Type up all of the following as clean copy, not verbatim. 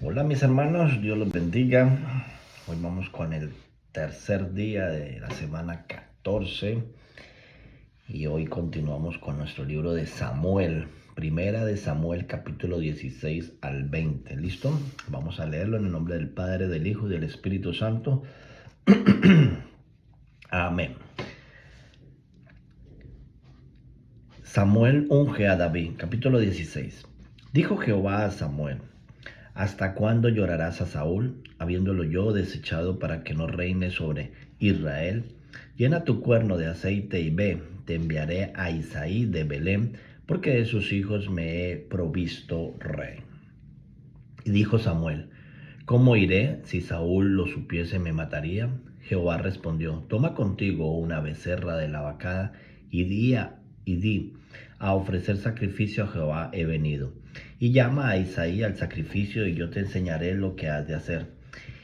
Hola mis hermanos, Dios los bendiga. Hoy vamos con el tercer día de la semana 14 y hoy continuamos con nuestro libro de Samuel, Primera de Samuel capítulo 16 al 20. ¿Listo? Vamos a leerlo en el nombre del Padre, del Hijo y del Espíritu Santo. Amén. Samuel unge a David, capítulo 16. Dijo Jehová a Samuel: ¿Hasta cuándo llorarás a Saúl, habiéndolo yo desechado para que no reine sobre Israel? Llena tu cuerno de aceite y ve, te enviaré a Isaí de Belén, porque de sus hijos me he provisto rey. Y dijo Samuel: ¿Cómo iré? Si Saúl lo supiese, me mataría. Jehová respondió: Toma contigo una becerra de la vacada y di, a ofrecer sacrificio a Jehová he venido. Y llama a Isaí al sacrificio, y yo te enseñaré lo que has de hacer,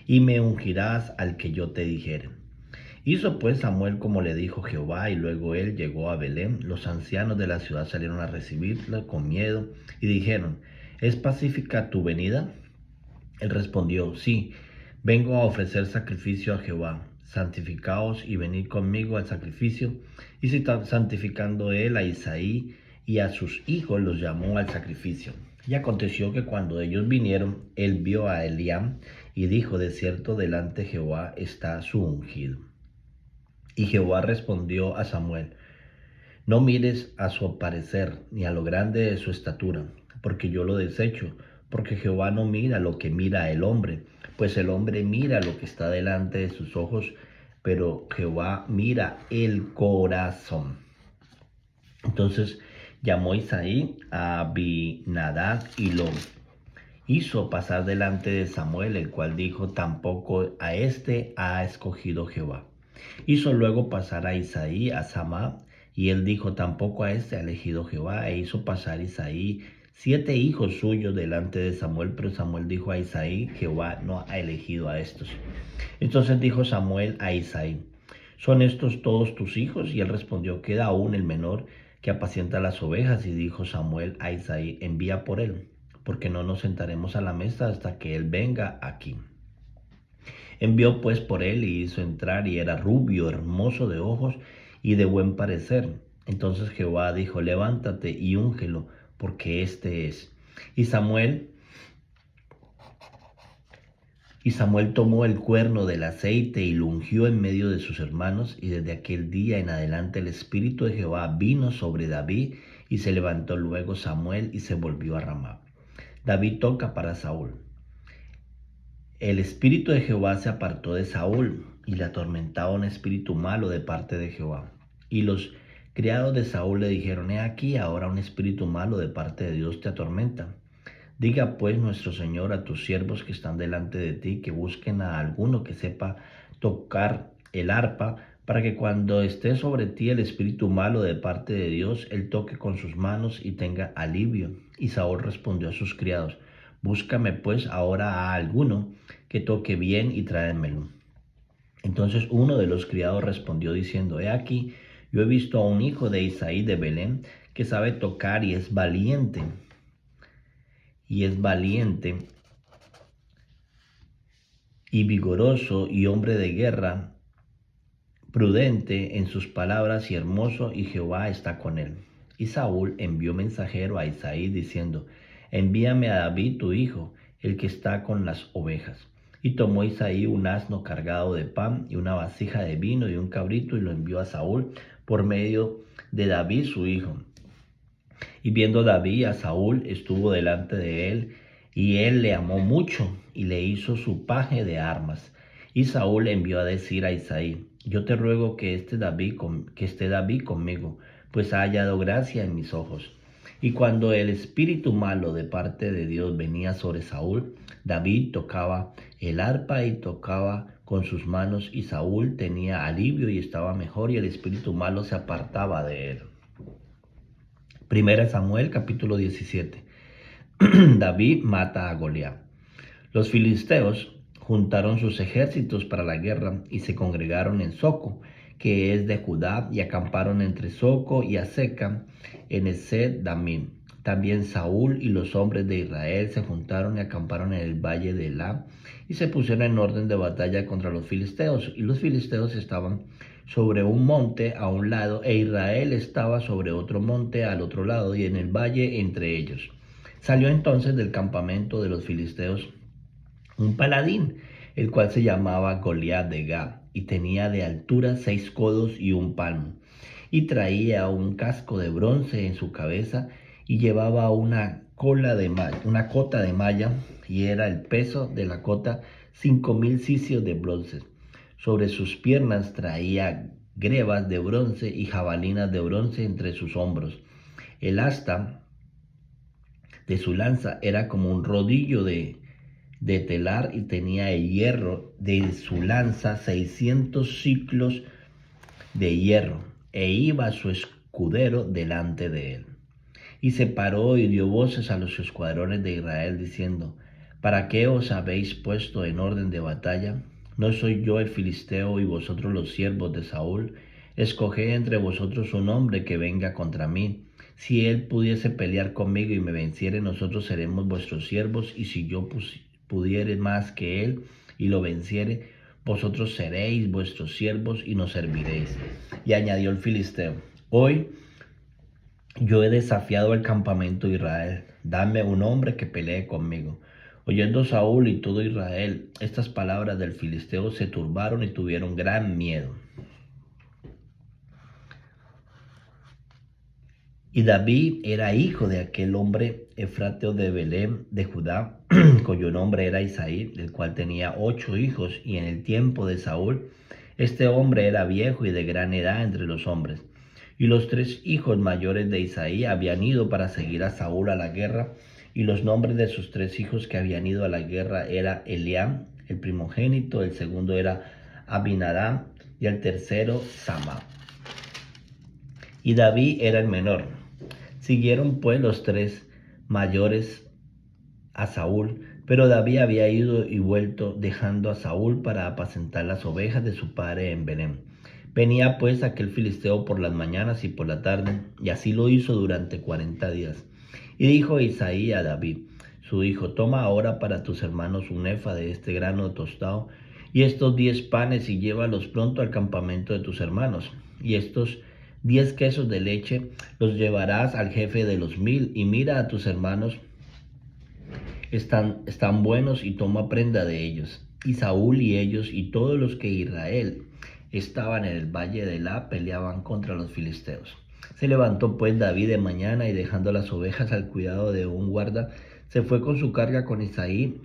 y me ungirás al que yo te dijere. Hizo pues Samuel como le dijo Jehová, y luego él llegó a Belén. Los ancianos de la ciudad salieron a recibirlo con miedo, y dijeron: ¿Es pacífica tu venida? Él respondió: Sí, vengo a ofrecer sacrificio a Jehová. Santificaos y venid conmigo al sacrificio. Y santificando él a Isaí y a sus hijos, los llamó al sacrificio. Y aconteció que cuando ellos vinieron, él vio a Eliam y dijo: De cierto, delante de Jehová está su ungido. Y Jehová respondió a Samuel: No mires a su parecer, ni a lo grande de su estatura, porque yo lo desecho, porque Jehová no mira lo que mira el hombre, pues el hombre mira lo que está delante de sus ojos, pero Jehová mira el corazón. Entonces llamó Isaí a Abinadab y lo hizo pasar delante de Samuel, el cual dijo: Tampoco a este ha escogido Jehová. Hizo luego pasar a Isaí a Samá, y él dijo: Tampoco a este ha elegido Jehová. E hizo pasar Isaí 7 hijos suyos delante de Samuel, pero Samuel dijo a Isaí: Jehová no ha elegido a estos. Entonces dijo Samuel a Isaí: ¿Son estos todos tus hijos? Y él respondió: Queda aún el menor, que apacienta las ovejas. Y dijo Samuel a Isaí: Envía por él, porque no nos sentaremos a la mesa hasta que él venga aquí. Envió pues por él y hizo entrar, y era rubio, hermoso de ojos y de buen parecer. Entonces Jehová dijo: Levántate y úngelo, porque este es. Y Samuel tomó el cuerno del aceite y lo ungió en medio de sus hermanos, y desde aquel día en adelante el Espíritu de Jehová vino sobre David, y se levantó luego Samuel y se volvió a Ramá. David toca para Saúl. El espíritu de Jehová se apartó de Saúl, y le atormentaba un espíritu malo de parte de Jehová. Y los criados de Saúl le dijeron: He aquí, ahora un espíritu malo de parte de Dios te atormenta. Diga pues nuestro Señor a tus siervos que están delante de ti, que busquen a alguno que sepa tocar el arpa, para que cuando esté sobre ti el espíritu malo de parte de Dios, él toque con sus manos y tenga alivio. Y Saúl respondió a sus criados: Búscame pues ahora a alguno que toque bien y tráemelo. Entonces uno de los criados respondió diciendo: He aquí, yo he visto a un hijo de Isaí de Belén, que sabe tocar y es valiente y vigoroso y hombre de guerra, prudente en sus palabras y hermoso, y Jehová está con él. Y Saúl envió mensajero a Isaí diciendo: Envíame a David tu hijo, el que está con las ovejas. Y tomó Isaí un asno cargado de pan y una vasija de vino y un cabrito, y lo envió a Saúl por medio de David su hijo. Y viendo David a Saúl, estuvo delante de él, y él le amó mucho, y le hizo su paje de armas. Y Saúl envió a decir a Isaí: Yo te ruego que esté David conmigo, pues ha hallado gracia en mis ojos. Y cuando el espíritu malo de parte de Dios venía sobre Saúl, David tocaba el arpa y tocaba con sus manos, y Saúl tenía alivio y estaba mejor, y el espíritu malo se apartaba de él. Primera Samuel capítulo 17. David mata a Goliat. Los filisteos juntaron sus ejércitos para la guerra y se congregaron en Soco, que es de Judá, y acamparon entre Soco y Aseca en Esed Damim. También Saúl y los hombres de Israel se juntaron y acamparon en el valle de Elá y se pusieron en orden de batalla contra los filisteos. Y los filisteos estaban sobre un monte a un lado e Israel estaba sobre otro monte al otro lado y en el valle entre ellos. Salió entonces del campamento de los filisteos un paladín, el cual se llamaba Goliat de Gad, y tenía de altura 6 codos y un palmo, y traía un casco de bronce en su cabeza, y llevaba una cota de malla, y era el peso de la cota 5.000 sicios de bronce. Sobre sus piernas traía grebas de bronce y jabalinas de bronce entre sus hombros. El asta de su lanza era como un rodillo de telar y tenía el hierro de su lanza 600 ciclos de hierro, e iba su escudero delante de él. Y se paró y dio voces a los escuadrones de Israel diciendo: ¿Para qué os habéis puesto en orden de batalla? ¿No soy yo el filisteo y vosotros los siervos de Saúl? Escoged entre vosotros un hombre que venga contra mí. Si él pudiese pelear conmigo y me venciere, nosotros seremos vuestros siervos, y si yo pudiere más que él y lo venciere, vosotros seréis vuestros siervos y nos serviréis. Y añadió el filisteo: Hoy yo he desafiado al campamento de Israel. Dame un hombre que pelee conmigo. Oyendo Saúl y todo Israel estas palabras del filisteo, se turbaron y tuvieron gran miedo. Y David era hijo de aquel hombre efrateo de Belén de Judá, cuyo nombre era Isaí, el cual tenía 8 hijos. Y en el tiempo de Saúl, este hombre era viejo y de gran edad entre los hombres. Y los 3 hijos mayores de Isaí habían ido para seguir a Saúl a la guerra. Y los nombres de sus 3 hijos que habían ido a la guerra era Eliam, el primogénito, el segundo era Abinadab y el tercero Sama. Y David era el menor. Siguieron pues los 3 mayores a Saúl, pero David había ido y vuelto, dejando a Saúl para apacentar las ovejas de su padre en Belén. Venía pues aquel filisteo por las mañanas y por la tarde, y así lo hizo durante 40 días. Y dijo Isaí a David, su hijo: Toma ahora para tus hermanos un efa de este grano tostado, y estos 10 panes, y llévalos pronto al campamento de tus hermanos. Y estos 10 quesos de leche los llevarás al jefe de los 1000, y mira a tus hermanos, están buenos, y toma prenda de ellos. Y Saúl y ellos y todos los que Israel estaban en el valle de Elá peleaban contra los filisteos. Se levantó pues David de mañana, y dejando las ovejas al cuidado de un guarda, se fue con su carga con Isaí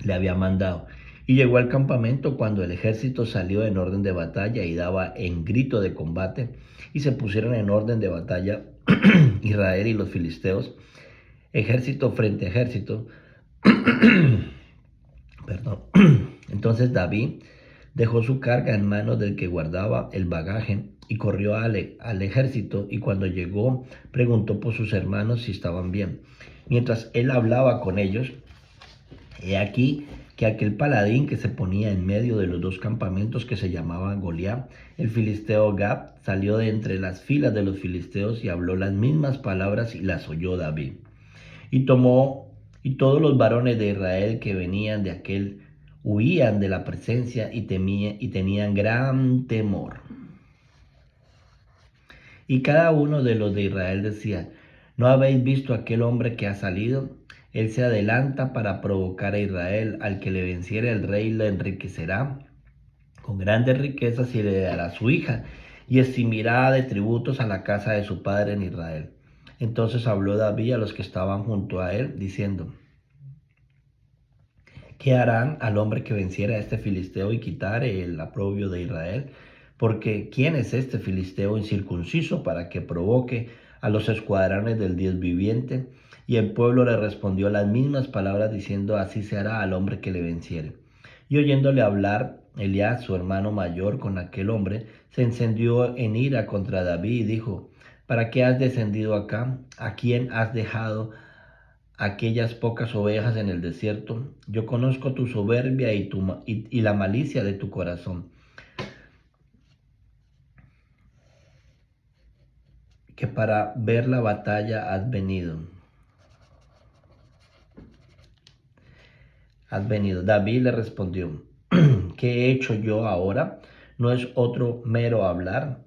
le había mandado. Y llegó al campamento cuando el ejército salió en orden de batalla y daba en grito de combate, y se pusieron en orden de batalla Israel y los filisteos, ejército frente a ejército. Perdón. Entonces David dejó su carga en manos del que guardaba el bagaje y corrió al ejército, y cuando llegó preguntó por sus hermanos si estaban bien. Mientras él hablaba con ellos, he aquí que aquel paladín que se ponía en medio de los 2 campamentos, que se llamaba Goliat, el filisteo Gad, salió de entre las filas de los filisteos y habló las mismas palabras, y las oyó David. Y todos los varones de Israel que venían de aquel huían de la presencia y tenían gran temor. Y cada uno de los de Israel decía: ¿No habéis visto aquel hombre que ha salido? Él se adelanta para provocar a Israel. Al que le venciere, el rey le enriquecerá con grandes riquezas y le dará su hija, y eximirá de tributos a la casa de su padre en Israel. Entonces habló David a los que estaban junto a él, diciendo: ¿Qué harán al hombre que venciera a este filisteo y quitare el oprobio de Israel? Porque ¿quién es este filisteo incircunciso para que provoque a los escuadrones del Dios viviente? Y el pueblo le respondió las mismas palabras, diciendo: así se hará al hombre que le venciere. Y oyéndole hablar Eliab, su hermano mayor, con aquel hombre, se encendió en ira contra David y dijo: ¿Para qué has descendido acá? ¿A quién has dejado aquellas pocas ovejas en el desierto? Yo conozco tu soberbia y la malicia de tu corazón, que para ver la batalla has venido. David le respondió, ¿qué he hecho yo ahora? ¿No es otro mero hablar?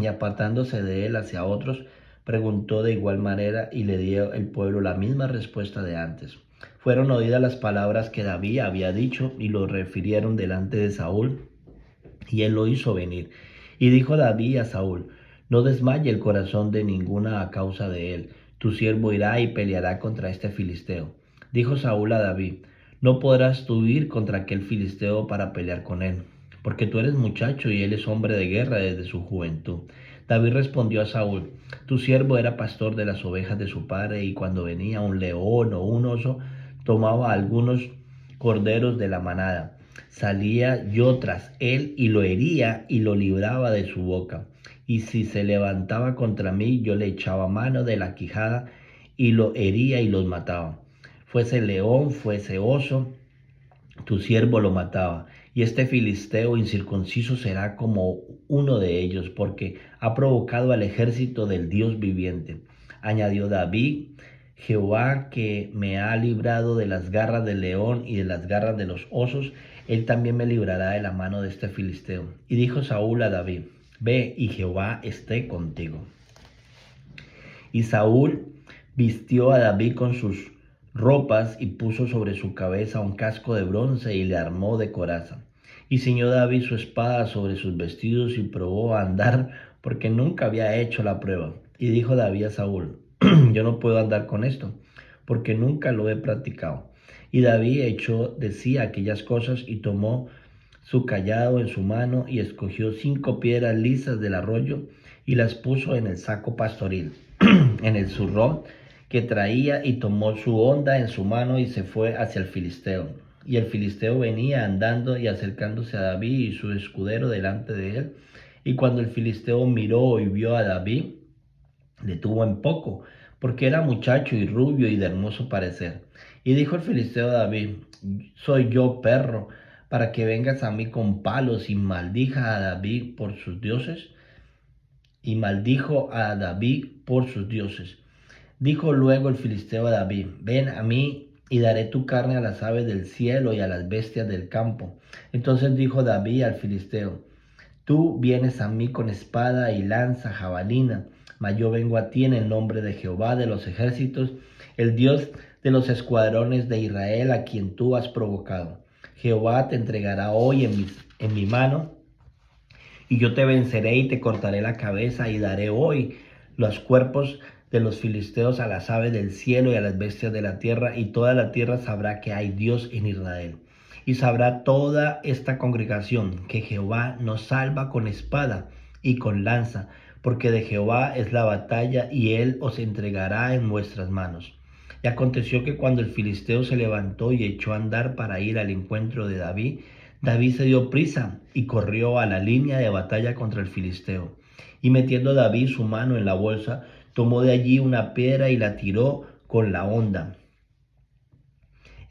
Y apartándose de él hacia otros, preguntó de igual manera y le dio el pueblo la misma respuesta de antes. Fueron oídas las palabras que David había dicho y lo refirieron delante de Saúl, y él lo hizo venir. Y dijo David a Saúl, no desmaye el corazón de ninguna a causa de él. Tu siervo irá y peleará contra este filisteo. Dijo Saúl a David, no podrás tú ir contra aquel filisteo para pelear con él, porque tú eres muchacho y él es hombre de guerra desde su juventud. David respondió a Saúl, tu siervo era pastor de las ovejas de su padre, y cuando venía un león o un oso, tomaba algunos corderos de la manada. Salía yo tras él y lo hería y lo libraba de su boca. Y si se levantaba contra mí, yo le echaba mano de la quijada y lo hería y los mataba. Fuese león, fuese oso, tu siervo lo mataba. Y este filisteo incircunciso será como uno de ellos, porque ha provocado al ejército del Dios viviente. Añadió David, Jehová que me ha librado de las garras del león y de las garras de los osos, él también me librará de la mano de este filisteo. Y dijo Saúl a David, ve y Jehová esté contigo. Y Saúl vistió a David con sus ropas y puso sobre su cabeza un casco de bronce y le armó de coraza. Y ciñó David su espada sobre sus vestidos y probó a andar, porque nunca había hecho la prueba. Y dijo David a Saúl, yo no puedo andar con esto, porque nunca lo he practicado. Y David echó de sí aquellas cosas y tomó su cayado en su mano y escogió 5 piedras lisas del arroyo y las puso en el saco pastoril, en el zurrón que traía, y tomó su honda en su mano y se fue hacia el filisteo. Y el filisteo venía andando y acercándose a David y su escudero delante de él. Y cuando el filisteo miró y vio a David, le tuvo en poco, porque era muchacho y rubio y de hermoso parecer. Y dijo el filisteo a David, soy yo perro, para que vengas a mí con palos. Y maldija a David por sus dioses. Y maldijo a David por sus dioses. Dijo luego el filisteo a David, ven a mí y daré tu carne a las aves del cielo y a las bestias del campo. Entonces dijo David al filisteo, tú vienes a mí con espada y lanza, jabalina, mas yo vengo a ti en el nombre de Jehová de los ejércitos, el Dios de los escuadrones de Israel, a quien tú has provocado. Jehová te entregará hoy en mi mano, y yo te venceré y te cortaré la cabeza, y daré hoy los cuerpos de los filisteos a las aves del cielo y a las bestias de la tierra, y toda la tierra sabrá que hay Dios en Israel. Y sabrá toda esta congregación que Jehová nos salva con espada y con lanza, porque de Jehová es la batalla, y él os entregará en vuestras manos. Y aconteció que cuando el filisteo se levantó y echó a andar para ir al encuentro de David, David se dio prisa y corrió a la línea de batalla contra el filisteo. Y metiendo David su mano en la bolsa, tomó de allí una piedra y la tiró con la honda,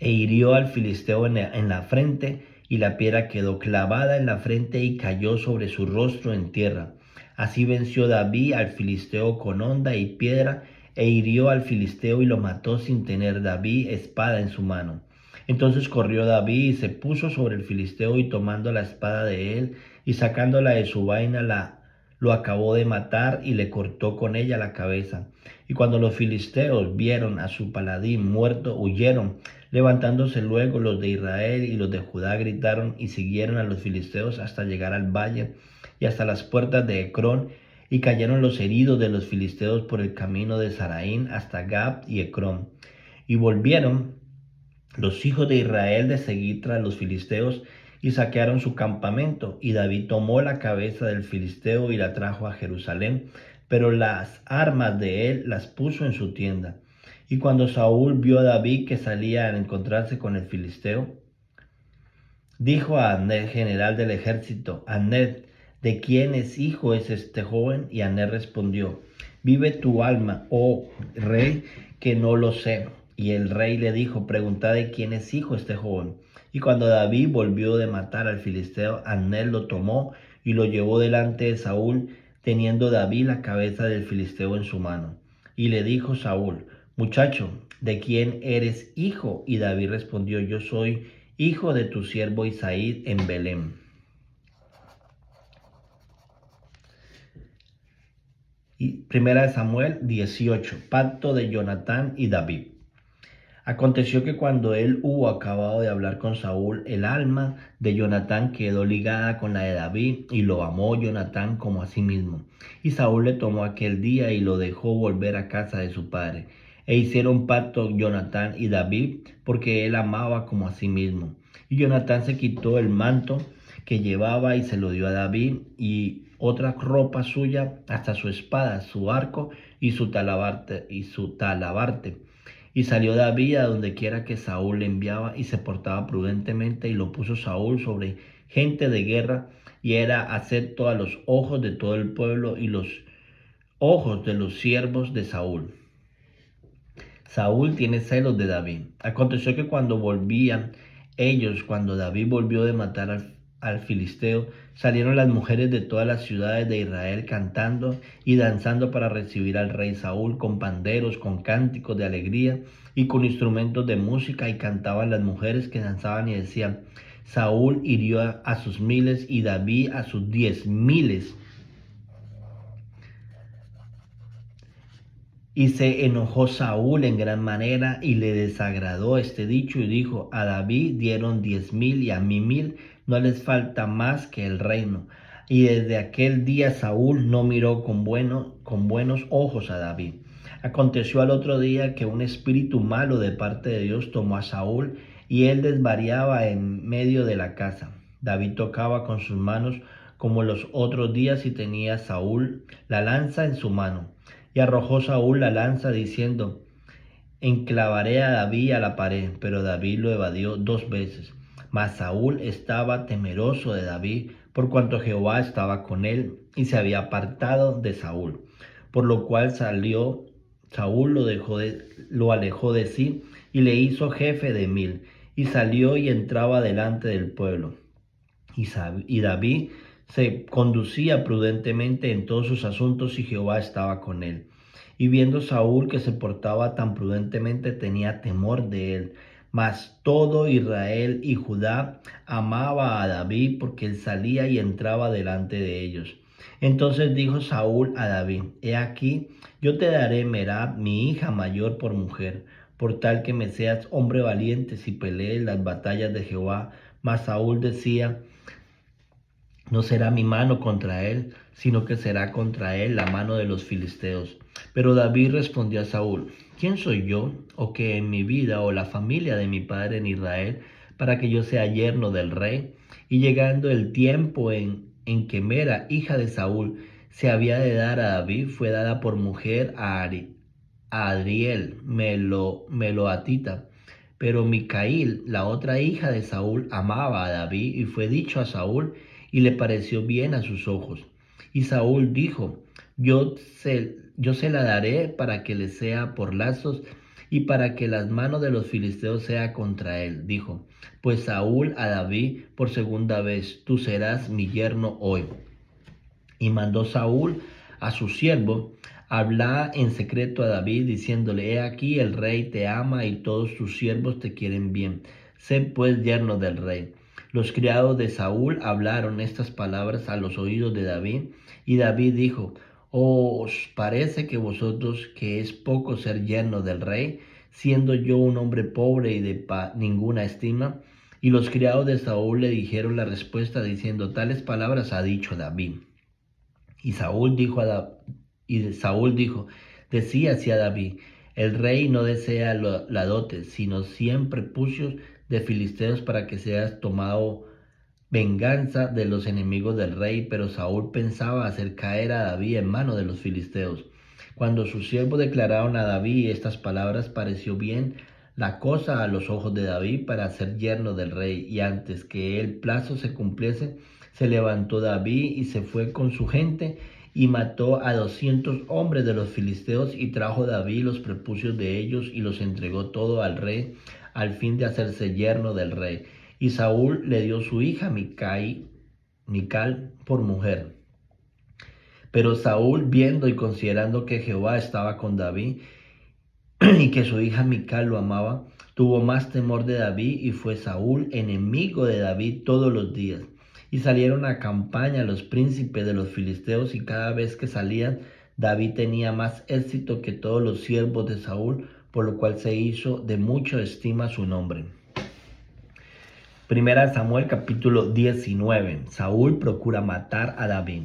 e hirió al filisteo en la frente, y la piedra quedó clavada en la frente y cayó sobre su rostro en tierra. Así venció David al filisteo con honda y piedra, e hirió al filisteo y lo mató sin tener David espada en su mano. Entonces corrió David y se puso sobre el filisteo, y tomando la espada de él y sacándola de su vaina, lo acabó de matar y le cortó con ella la cabeza. Y cuando los filisteos vieron a su paladín muerto, huyeron. Levantándose luego los de Israel y los de Judá gritaron y siguieron a los filisteos hasta llegar al valle y hasta las puertas de Ecrón, y cayeron los heridos de los filisteos por el camino de Saraín hasta Gab y Ecrón. Y volvieron los hijos de Israel de seguir tras los filisteos y saquearon su campamento. Y David tomó la cabeza del filisteo y la trajo a Jerusalén, pero las armas de él las puso en su tienda. Y cuando Saúl vio a David que salía a encontrarse con el filisteo, dijo a Abner, general del ejército, Abner, ¿de quién es hijo es este joven? Y Abner respondió, vive tu alma, oh rey, que no lo sé. Y el rey le dijo, preguntad de quién es hijo este joven. Y cuando David volvió de matar al filisteo, Abner lo tomó y lo llevó delante de Saúl teniendo David la cabeza del filisteo en su mano. Y le dijo Saúl: muchacho, ¿de quién eres hijo? Y David respondió: yo soy hijo de tu siervo Isaí en Belén. Y Primera de Samuel 18, pacto de Jonatán y David. Aconteció que cuando él hubo acabado de hablar con Saúl, el alma de Jonatán quedó ligada con la de David, y lo amó Jonatán como a sí mismo. Y Saúl le tomó aquel día y lo dejó volver a casa de su padre. E hicieron pacto Jonatán y David, porque él amaba como a sí mismo. Y Jonatán se quitó el manto que llevaba y se lo dio a David, y otra ropa suya, hasta su espada, su arco y su talabarte. Y salió David a donde quiera que Saúl le enviaba, y se portaba prudentemente, y lo puso Saúl sobre gente de guerra, y era acepto a los ojos de todo el pueblo y los ojos de los siervos de Saúl. Saúl tiene celos de David. Aconteció que cuando David volvió de matar al filisteo, salieron las mujeres de todas las ciudades de Israel cantando y danzando para recibir al rey Saúl, con panderos, con cánticos de alegría y con instrumentos de música. Y cantaban las mujeres que danzaban y decían: Saúl hirió a sus miles y David a sus 10,000. Y se enojó Saúl en gran manera, y le desagradó este dicho, y dijo: a David dieron 10,000 y a mí 1,000, no les falta más que el reino. Y desde aquel día Saúl no miró con buenos ojos a David. Aconteció al otro día que un espíritu malo de parte de Dios tomó a Saúl, y él desvariaba en medio de la casa. David tocaba con sus manos como los otros días, y tenía Saúl la lanza en su mano. Y arrojó Saúl la lanza diciendo: enclavaré a David a la pared. Pero David lo evadió 2 veces. Mas Saúl estaba temeroso de David, por cuanto Jehová estaba con él, y se había apartado de Saúl. Por lo cual Saúl lo alejó de sí, y le hizo jefe de 1,000. Y salió y entraba delante del pueblo. Y David se conducía prudentemente en todos sus asuntos, y Jehová estaba con él. Y viendo Saúl que se portaba tan prudentemente, tenía temor de él. Mas todo Israel y Judá amaba a David, porque él salía y entraba delante de ellos. Entonces dijo Saúl a David: he aquí, yo te daré Merab, mi hija mayor, por mujer, por tal que me seas hombre valiente si pelees las batallas de Jehová. Mas Saúl decía: no será mi mano contra él, sino que será contra él la mano de los filisteos. Pero David respondió a Saúl: ¿quién soy yo, o que en mi vida, o la familia de mi padre en Israel, para que yo sea yerno del rey? Y llegando el tiempo en que Mera, hija de Saúl, se había de dar a David, fue dada por mujer a Adriel, meloatita. Pero Micail, la otra hija de Saúl, amaba a David, y fue dicho a Saúl, y le pareció bien a sus ojos. Y Saúl dijo: yo se la daré para que le sea por lazos, y para que las manos de los filisteos sea contra él. Dijo pues Saúl a David por segunda vez: tú serás mi yerno hoy. Y mandó Saúl a su siervo hablar en secreto a David, diciéndole: he aquí, el rey te ama, y todos sus siervos te quieren bien. Sé pues yerno del rey. Los criados de Saúl hablaron estas palabras a los oídos de David, y David dijo: ¿os parece que vosotros que es poco ser yerno del rey, siendo yo un hombre pobre y de ninguna estima? Y los criados de Saúl le dijeron la respuesta, diciendo: tales palabras ha dicho David. Y Saúl dijo: decía así a David: el rey no desea la dote, sino 100 prepucios de filisteos, para que seas tomado venganza de los enemigos del rey. Pero Saúl pensaba hacer caer a David en mano de los filisteos. Cuando sus siervos declararon a David estas palabras, pareció bien la cosa a los ojos de David para ser yerno del rey. Y antes que el plazo se cumpliese, se levantó David y se fue con su gente, y mató a 200 hombres de los filisteos, y trajo David los prepucios de ellos, y los entregó todo al rey, al fin de hacerse yerno del rey. Y Saúl le dio su hija Mical por mujer. Pero Saúl, viendo y considerando que Jehová estaba con David y que su hija Mical lo amaba, tuvo más temor de David y fue Saúl enemigo de David todos los días. Y salieron a campaña los príncipes de los filisteos y cada vez que salían, David tenía más éxito que todos los siervos de Saúl, por lo cual se hizo de mucha estima su nombre. Primera de Samuel capítulo 19. Saúl procura matar a David.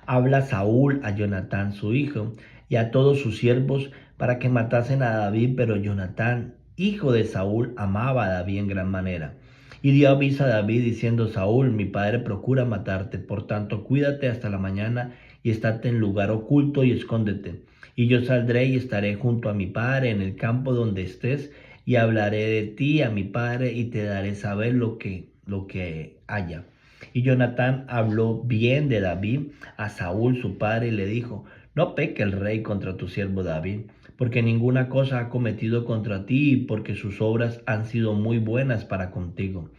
Habla Saúl a Jonatán su hijo y a todos sus siervos para que matasen a David, pero Jonatán, hijo de Saúl, amaba a David en gran manera. Y dio aviso a David diciendo: Saúl, mi padre procura matarte, por tanto cuídate hasta la mañana y estate en lugar oculto y escóndete. Y yo saldré y estaré junto a mi padre en el campo donde estés, y hablaré de ti a mi padre y te daré saber lo que haya. Y Jonatán habló bien de David a Saúl su padre y le dijo: no peque el rey contra tu siervo David, porque ninguna cosa ha cometido contra ti y porque sus obras han sido muy buenas para contigo.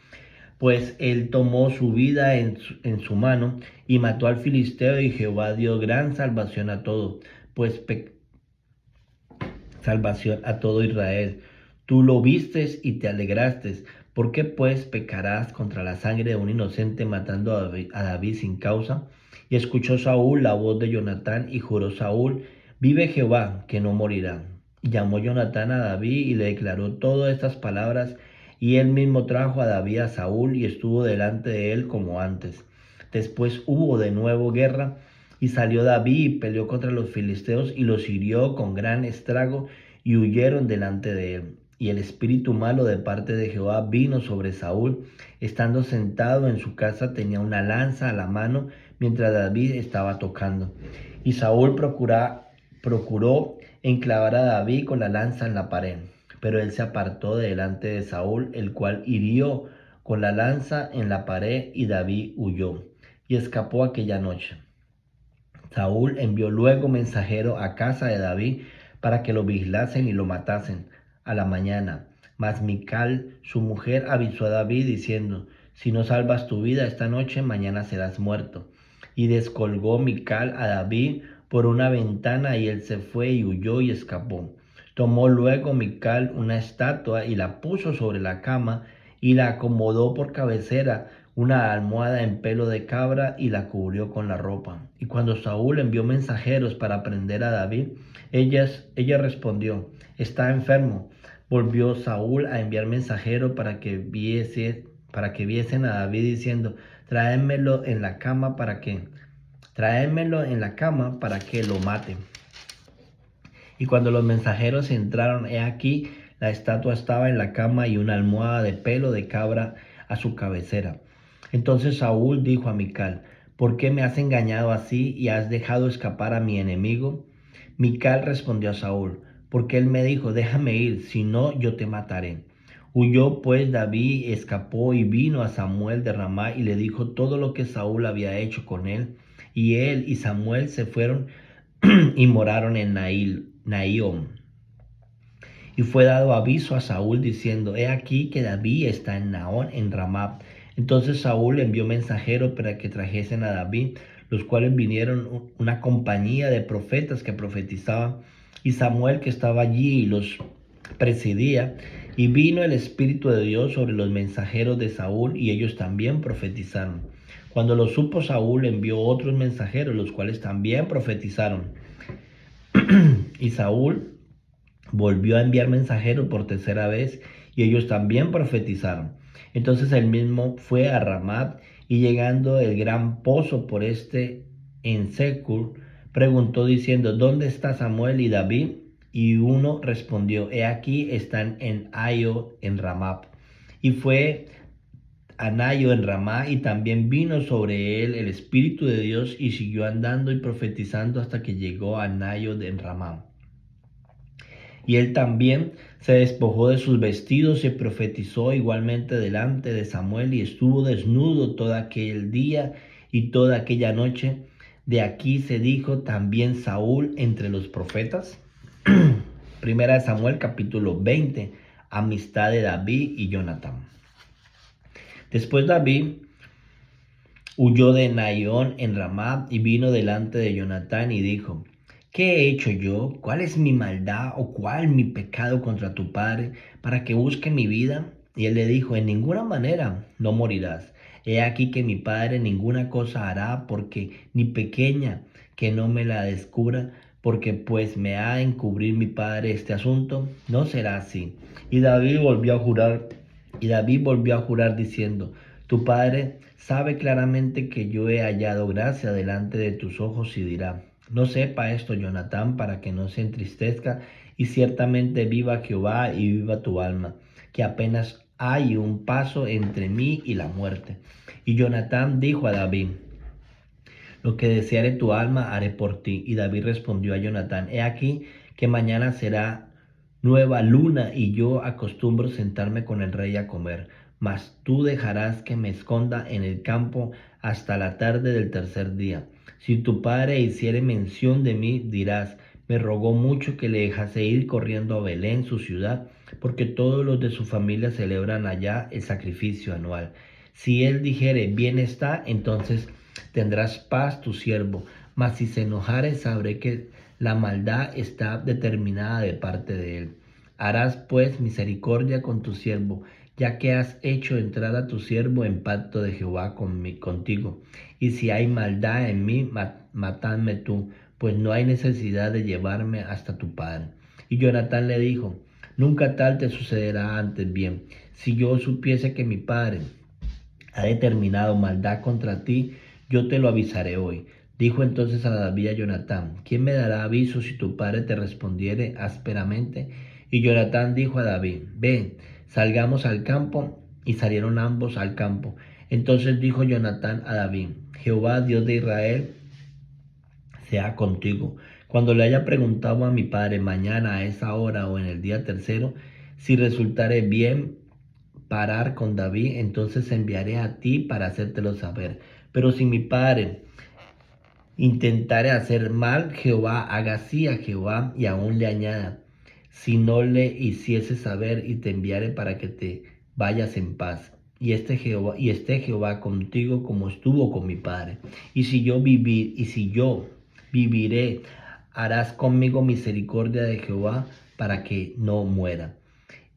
Pues él tomó su vida en su mano y mató al filisteo, y Jehová dio gran salvación a todo, salvación a todo Israel. Tú lo vistes y te alegraste. ¿Por qué pues pecarás contra la sangre de un inocente matando a David sin causa? Y escuchó Saúl la voz de Jonatán y juró Saúl: vive Jehová, que no morirá. Y llamó Jonatán a David y le declaró todas estas palabras, y él mismo trajo a David a Saúl y estuvo delante de él como antes. Después hubo de nuevo guerra, y salió David y peleó contra los filisteos y los hirió con gran estrago, y huyeron delante de él. Y el espíritu malo de parte de Jehová vino sobre Saúl. Estando sentado en su casa tenía una lanza a la mano mientras David estaba tocando. Y Saúl procuró enclavar a David con la lanza en la pared. Pero él se apartó de delante de Saúl, el cual hirió con la lanza en la pared, y David huyó y escapó aquella noche. Saúl envió luego mensajero a casa de David para que lo vigilasen y lo matasen a la mañana. Mas Mical, su mujer, avisó a David diciendo: si no salvas tu vida esta noche, mañana serás muerto. Y descolgó Mical a David por una ventana, y él se fue y huyó y escapó. Tomó luego Mical una estatua y la puso sobre la cama y la acomodó por cabecera, una almohada en pelo de cabra, y la cubrió con la ropa. Y cuando Saúl envió mensajeros para prender a David, ella respondió: está enfermo. Volvió Saúl a enviar mensajeros para que viesen a David diciendo: tráemelo en la cama para que lo mate. Y cuando los mensajeros entraron, he aquí, la estatua estaba en la cama y una almohada de pelo de cabra a su cabecera. Entonces Saúl dijo a Mical: ¿por qué me has engañado así y has dejado escapar a mi enemigo? Mical respondió a Saúl: porque él me dijo: déjame ir, si no yo te mataré. Huyó pues David, escapó y vino a Samuel de Ramá y le dijo todo lo que Saúl había hecho con él. Y él y Samuel se fueron y moraron en Naión. Y fue dado aviso a Saúl diciendo: he aquí que David está en Naón, en Ramá. Entonces Saúl envió mensajeros para que trajesen a David, los cuales vinieron una compañía de profetas que profetizaban, y Samuel, que estaba allí, y los presidía. Y vino el Espíritu de Dios sobre los mensajeros de Saúl, y ellos también profetizaron. Cuando lo supo Saúl, envió otros mensajeros, los cuales también profetizaron. Y Saúl volvió a enviar mensajeros por tercera vez, y ellos también profetizaron. Entonces él mismo fue a Ramat, y llegando el gran pozo por en Secur, preguntó diciendo: ¿dónde está Samuel y David? Y uno respondió: he aquí, están en Aio, en Ramat. Y fue a Nayo en Ramá, y también vino sobre él el Espíritu de Dios, y siguió andando y profetizando hasta que llegó a Nayo en Ramá. Y él también se despojó de sus vestidos y profetizó igualmente delante de Samuel, y estuvo desnudo todo aquel día y toda aquella noche. De aquí se dijo también Saúl entre los profetas. Primera de Samuel capítulo 20. Amistad de David y Jonatán. Después David huyó de Naión en Ramá y vino delante de Jonatán y dijo: ¿Qué he hecho yo? ¿Cuál es mi maldad o cuál mi pecado contra tu padre para que busque mi vida? Y él le dijo: En ninguna manera no morirás. He aquí que mi padre ninguna cosa hará porque ni pequeña que no me la descubra, porque pues me ha de encubrir mi padre este asunto, no será así. Y David volvió a jurar, diciendo: Tu padre sabe claramente que yo he hallado gracia delante de tus ojos, y dirá: No sepa esto Jonatán, para que no se entristezca, y ciertamente viva Jehová y viva tu alma, que apenas hay un paso entre mí y la muerte. Y Jonatán dijo a David: Lo que deseare tu alma haré por ti. Y David respondió a Jonatán: He aquí que mañana será nueva luna, y yo acostumbro sentarme con el rey a comer. Mas tú dejarás que me esconda en el campo hasta la tarde del tercer día. Si tu padre hiciere mención de mí, dirás: Me rogó mucho que le dejase ir corriendo a Belén, su ciudad, porque todos los de su familia celebran allá el sacrificio anual. Si él dijere: Bien está, entonces tendrás paz tu siervo. Mas si se enojare, sabré que la maldad está determinada de parte de él. Harás pues misericordia con tu siervo, ya que has hecho entrar a tu siervo en pacto de Jehová contigo. Y si hay maldad en mí, matadme tú, pues no hay necesidad de llevarme hasta tu padre. Y Jonatán le dijo: Nunca tal te sucederá, antes bien, si yo supiese que mi padre ha determinado maldad contra ti, yo te lo avisaré hoy. Dijo entonces a David a Jonatán: ¿Quién me dará aviso si tu padre te respondiere ásperamente? Y Jonatán dijo a David: Ven, salgamos al campo. Y salieron ambos al campo. Entonces dijo Jonatán a David: Jehová, Dios de Israel, sea contigo. Cuando le haya preguntado a mi padre mañana a esa hora o en el día tercero, si resultare bien parar con David, entonces enviaré a ti para hacértelo saber. Pero si mi padre intentare hacer mal, Jehová haga así a Jehová, y aún le añada: Si no le hiciese saber, y te enviare para que te vayas en paz. Y esté Jehová contigo como estuvo con mi padre. Y si yo viviré, harás conmigo misericordia de Jehová para que no muera.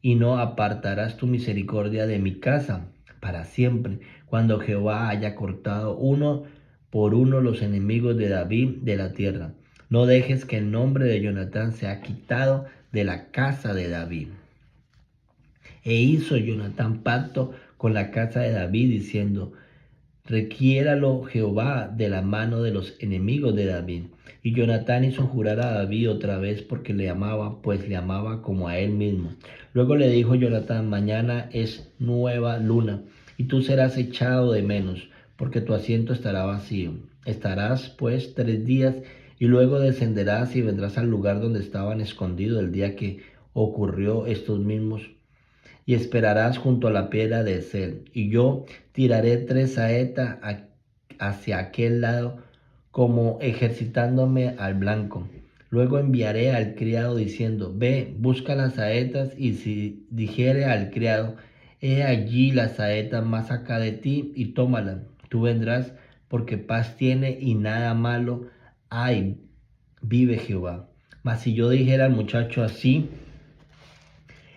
Y no apartarás tu misericordia de mi casa para siempre, cuando Jehová haya cortado uno por uno los enemigos de David de la tierra. No dejes que el nombre de Jonatán sea quitado de la casa de David. E hizo Jonatán pacto con la casa de David, diciendo: Requiéralo Jehová de la mano de los enemigos de David. Y Jonatán hizo jurar a David otra vez, porque le amaba, pues le amaba como a él mismo. Luego le dijo Jonatán: Mañana es nueva luna, y tú serás echado de menos, porque tu asiento estará vacío. Estarás pues 3 días, y luego descenderás y vendrás al lugar donde estaban escondidos el día que ocurrió estos mismos, y esperarás junto a la piedra de Esel. Y yo tiraré 3 saetas hacia aquel lado, como ejercitándome al blanco. Luego enviaré al criado diciendo: Ve, busca las saetas. Y si dijere al criado: He allí la saeta más acá de ti, y tómala, tú vendrás, porque paz tiene y nada malo hay, vive Jehová. Mas si yo dijera al muchacho así: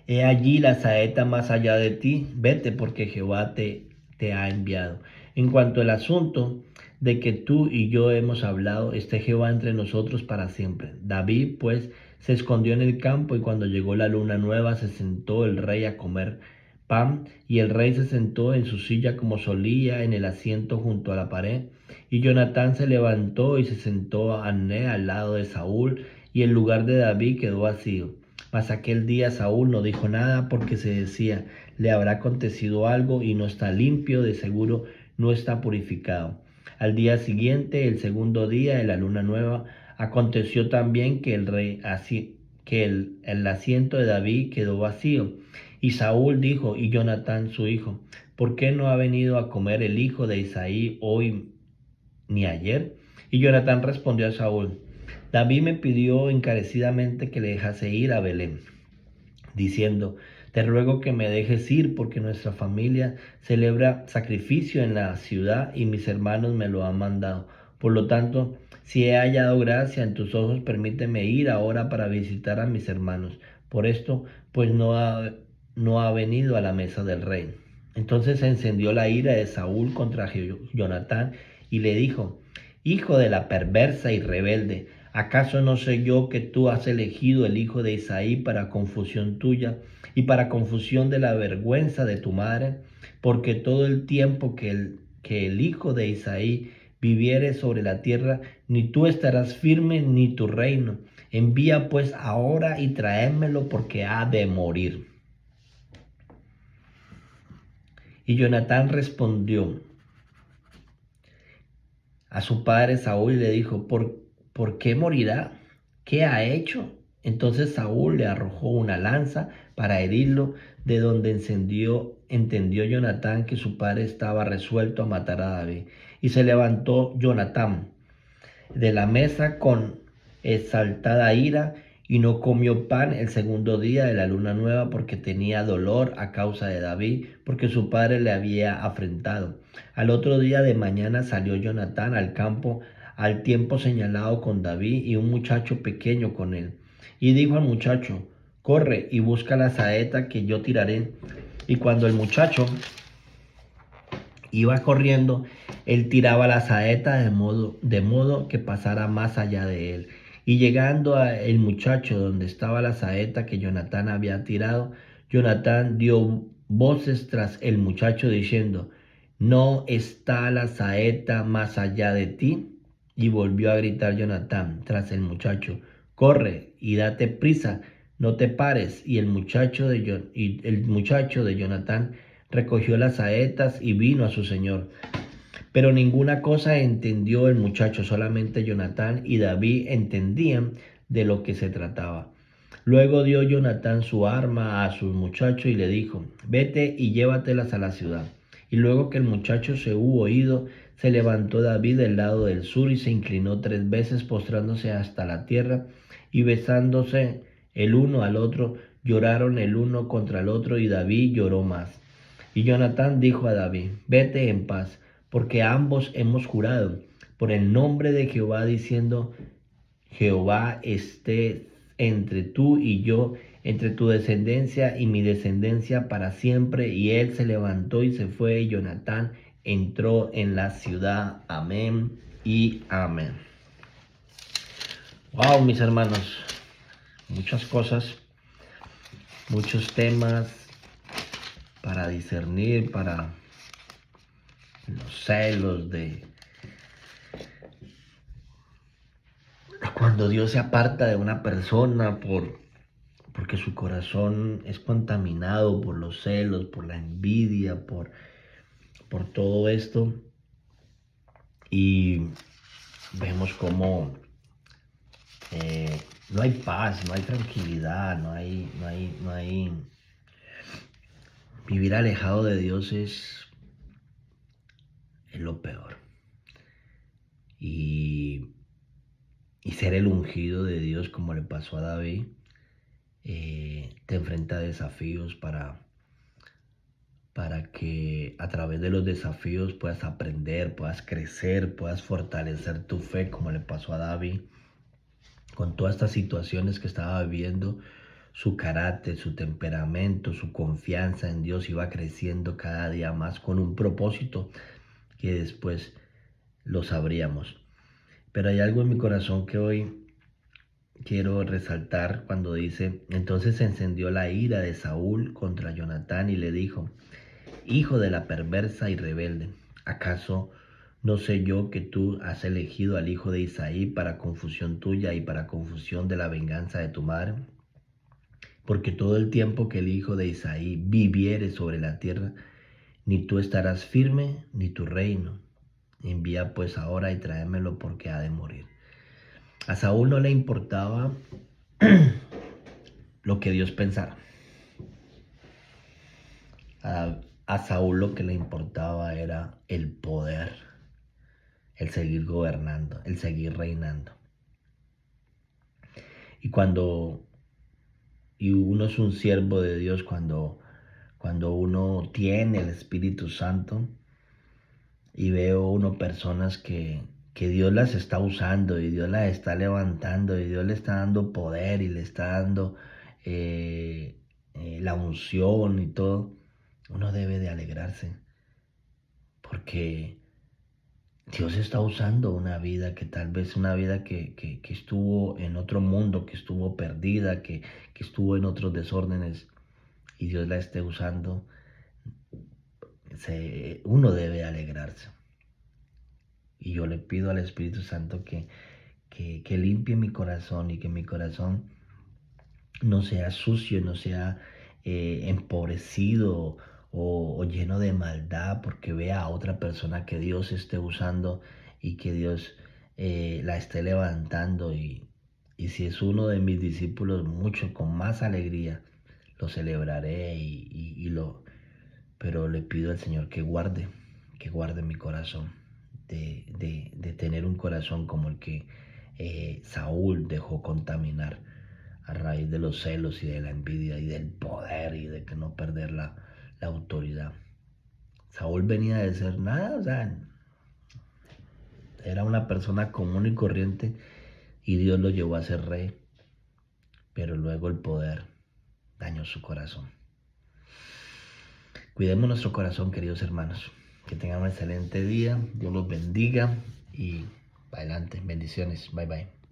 He allí la saeta más allá de ti, vete, porque Jehová te ha enviado. En cuanto al asunto de que tú y yo hemos hablado, esté Jehová entre nosotros para siempre. David pues se escondió en el campo, y cuando llegó la luna nueva se sentó el rey a comer pan, y el rey se sentó en su silla como solía en el asiento junto a la pared. Y Jonatán se levantó y se sentó a Ané al lado de Saúl, y el lugar de David quedó vacío. Mas aquel día Saúl no dijo nada, porque se decía: Le habrá acontecido algo, y no está limpio, de seguro no está purificado. Al día siguiente, el segundo día de la luna nueva, aconteció también que el asiento de David quedó vacío. Y Saúl dijo, y Jonatán su hijo: ¿Por qué no ha venido a comer el hijo de Isaí hoy ni ayer? Y Jonatán respondió a Saúl: David me pidió encarecidamente que le dejase ir a Belén, diciendo: Te ruego que me dejes ir porque nuestra familia celebra sacrificio en la ciudad y mis hermanos me lo han mandado. Por lo tanto, si he hallado gracia en tus ojos, permíteme ir ahora para visitar a mis hermanos. Por esto, pues no ha venido a la mesa del rey. Entonces se encendió la ira de Saúl contra Jonatán y le dijo: Hijo de la perversa y rebelde, ¿acaso no sé yo que tú has elegido el hijo de Isaí para confusión tuya y para confusión de la vergüenza de tu madre? Porque todo el tiempo que el hijo de Isaí viviere sobre la tierra, ni tú estarás firme ni tu reino. Envía pues ahora y tráemelo porque ha de morir. Y Jonatán respondió a su padre Saúl y le dijo: ¿Por qué morirá? ¿Qué ha hecho? Entonces Saúl le arrojó una lanza para herirlo, de donde entendió Jonatán que su padre estaba resuelto a matar a David. Y se levantó Jonatán de la mesa con exaltada ira y no comió pan el segundo día de la luna nueva porque tenía dolor a causa de David, porque su padre le había afrentado. Al otro día de mañana salió Jonatán al campo al tiempo señalado con David y un muchacho pequeño con él. Y dijo al muchacho: corre y busca la saeta que yo tiraré. Y cuando el muchacho iba corriendo, él tiraba la saeta de modo que pasara más allá de él. Y llegando a el muchacho donde estaba la saeta que Jonatán había tirado, Jonatán dio voces tras el muchacho diciendo: ¿No está la saeta más allá de ti? Y volvió a gritar Jonatán tras el muchacho: corre y date prisa, no te pares. Y el muchacho de Jonatán recogió las saetas y vino a su señor. Pero ninguna cosa entendió el muchacho, solamente Jonatán y David entendían de lo que se trataba. Luego dio Jonatán su arma a su muchacho y le dijo: vete y llévatelas a la ciudad. Y luego que el muchacho se hubo ido, se levantó David del lado del sur y se inclinó 3 veces, postrándose hasta la tierra y besándose el uno al otro, lloraron el uno contra el otro y David lloró más. Y Jonatán dijo a David: vete en paz, porque ambos hemos jurado por el nombre de Jehová, diciendo: Jehová esté entre tú y yo, entre tu descendencia y mi descendencia para siempre. Y él se levantó y se fue, y Jonatán entró en la ciudad. Amén y amén. Wow, mis hermanos, muchas cosas, muchos temas para discernir, para los celos de cuando Dios se aparta de una persona porque su corazón es contaminado por los celos, por la envidia, por todo esto. Y vemos cómo no hay paz, no hay tranquilidad, no hay... Vivir alejado de Dios es lo peor. Y ser el ungido de Dios, como le pasó a David, te enfrenta a desafíos para que a través de los desafíos puedas aprender, puedas crecer, puedas fortalecer tu fe, como le pasó a David. Con todas estas situaciones que estaba viviendo, su carácter, su temperamento, su confianza en Dios iba creciendo cada día más con un propósito que después lo sabríamos. Pero hay algo en mi corazón que hoy quiero resaltar cuando dice: entonces se encendió la ira de Saúl contra Jonatán y le dijo: hijo de la perversa y rebelde, ¿acaso no sé yo que tú has elegido al hijo de Isaí para confusión tuya y para confusión de la venganza de tu madre? Porque todo el tiempo que el hijo de Isaí viviere sobre la tierra, ni tú estarás firme, ni tu reino. Envía pues ahora y tráemelo porque ha de morir. A Saúl no le importaba lo que Dios pensara. A Saúl lo que le importaba era el poder, el seguir gobernando, el seguir reinando. Y Y uno es un siervo de Dios cuando uno tiene el Espíritu Santo y veo uno personas que Dios las está usando y Dios las está levantando y Dios le está dando poder y le está dando la unción y todo. Uno debe de alegrarse porque Dios está usando una vida que tal vez una vida que estuvo en otro mundo, que estuvo perdida, que estuvo en otros desórdenes y Dios la esté usando. Uno debe alegrarse. Y yo le pido al Espíritu Santo que limpie mi corazón y que mi corazón no sea sucio, no sea empobrecido o lleno de maldad porque vea a otra persona que Dios esté usando y que Dios la esté levantando y si es uno de mis discípulos, mucho con más alegría lo celebraré pero le pido al Señor que guarde mi corazón, de tener un corazón como el que Saúl dejó contaminar a raíz de los celos y de la envidia y del poder y de que no perder la autoridad. Saúl venía de ser nada, o sea, era una persona común y corriente y Dios lo llevó a ser rey, pero luego el poder dañó su corazón. Cuidemos nuestro corazón, queridos hermanos. Que tengan un excelente día. Dios los bendiga y adelante. Bendiciones. Bye bye.